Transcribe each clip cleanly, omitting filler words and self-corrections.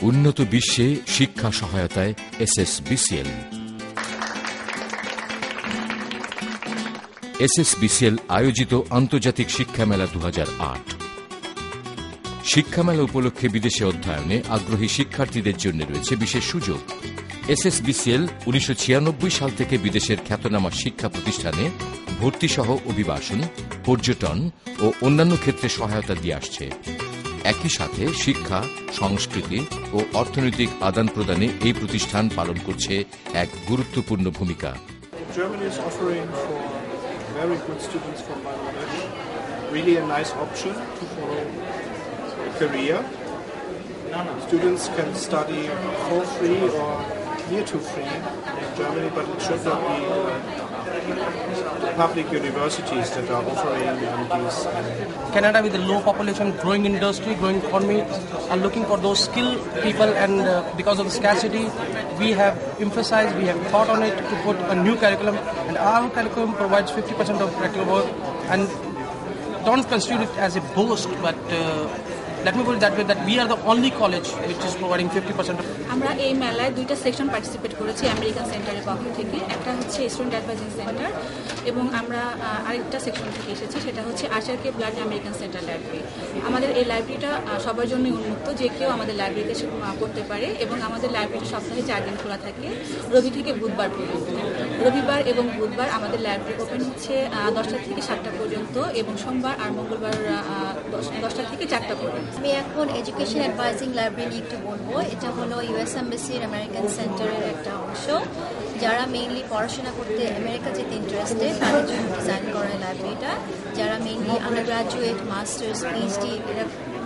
উন্নত বিশ্বে শিক্ষা সহায়তায় এসএসবিসিএল। এসএসবিসিএল আয়োজিত আন্তর্জাতিক শিক্ষা মেলা 2008। শিক্ষা মেলা উপলক্ষে বিদেশে অধ্যয়নে আগ্রহী শিক্ষার্থীদের জন্য রয়েছে বিশেষ সুযোগ। এসএসবিসিএল 1996 সাল থেকে বিদেশের খ্যাতনামা শিক্ষা প্রতিষ্ঠানে ভর্তি সহ অভিবাসন, পর্যটন ও অন্যান্য ক্ষেত্রে সহায়তা দিয়ে আসছে। একই সাথে শিক্ষা, সংস্কৃতি ও অর্থনৈতিক আদান প্রদানে এই প্রতিষ্ঠান পালন করছে এক গুরুত্বপূর্ণ ভূমিকা। Germany is offering for very good students from Bangladesh really a nice option to follow a career. Students can study for free or near to free in Germany, but it should not be the public universities that are offering these. Canada, with a low population, growing industry, growing economy, are looking for those skilled people, and because of the scarcity, we have emphasized, we have thought on it to put a new curriculum, and our curriculum provides 50% of practical work, and don't consider it as a boast, but let me put it that way, that we are the only college which is providing 50% of. আমরা এই মেলায় দুইটা section participate করেছি American সেন্টারের পক্ষ থেকে। একটা হচ্ছে স্টুডেন্ট অ্যাডভাইজিং সেন্টার, এবং আমরা আরেকটা সেকশন থেকে এসেছি, সেটা হচ্ছে আচারকে ব্লাড আমেরিকান সেন্টার লাইব্রেরি। আমাদের এই লাইব্রেরিটা সবার জন্য উন্মুক্ত, যে কেউ আমাদের লাইব্রেরিতে পড়তে পারে, এবং আমাদের লাইব্রেরিটা সপ্তাহে 4 দিন খোলা থাকে, রবি থেকে বুধবার পর্যন্ত। রবিবার এবং বুধবার আমাদের লাইব্রেরি ওপেন হচ্ছে 10টা থেকে 7টা পর্যন্ত, এবং সোমবার আর মঙ্গলবার 10টা থেকে 4টা পর্যন্ত। আমি এখন এডুকেশন অ্যাডভাইজিং লাইব্রেরি নিয়ে একটু বলবো। এটা হলো ইউএস এমবাসির আমেরিকান সেন্টারের একটা অংশ। যারা মেইনলি পড়াশোনা করতে আমেরিকা যেতে ইন্টারেস্টেড, তাদের জন্য ডিজাইন করা লাইব্রেরিটা। যারা mainly under graduate, masters, PhD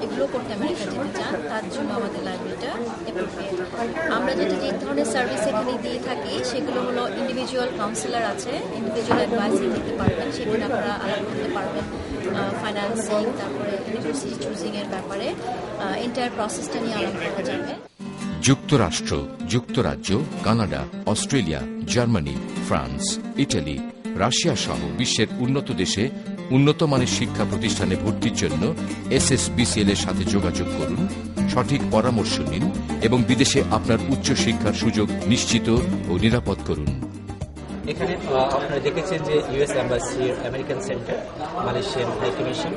এগুলো করতে আমেরিকা যেতে চান, তার জন্য আমাদের লাইব্রেরিটা অ্যাপ্রোপ্রিয়েট। আমরা যে ধরনের সার্ভিস এখানে দিয়ে থাকি সেগুলো হলো ইন্ডিভিজুয়াল কাউন্সিলর আছে, ইন্ডিভিজুয়াল অ্যাডভাইসিং নিতে পারবেন, সেখানে আপনারা আলাপ করতে পারবেন ফাইন্যান্সিং, তারপরে ইউনিভার্সিটি চুজিংয়ের ব্যাপারে এন্টায়ার প্রসেসটা নিয়ে আলাপ করা যাবে। যুক্তরাষ্ট্র, যুক্তরাজ্য, Canada, Australia, Germany, France, Italy, Russia সহ বিশ্বের উন্নত দেশে উন্নত মানের শিক্ষা প্রতিষ্ঠানে ভর্তির জন্য এসএসবিসিএল এর সাথে যোগাযোগ করুন, সঠিক পরামর্শ নিন এবং বিদেশে আপনার উচ্চ শিক্ষার সুযোগ নিশ্চিত ও নিরাপদ করুন। এখানে আপনারা দেখেছেন যে ইউএস এম্বাসির American centre, Malaysian high commission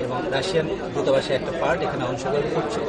এবং রাশিয়ান দূতাবাসের একটা পার্ট এখানে অংশগ্রহণ করছে।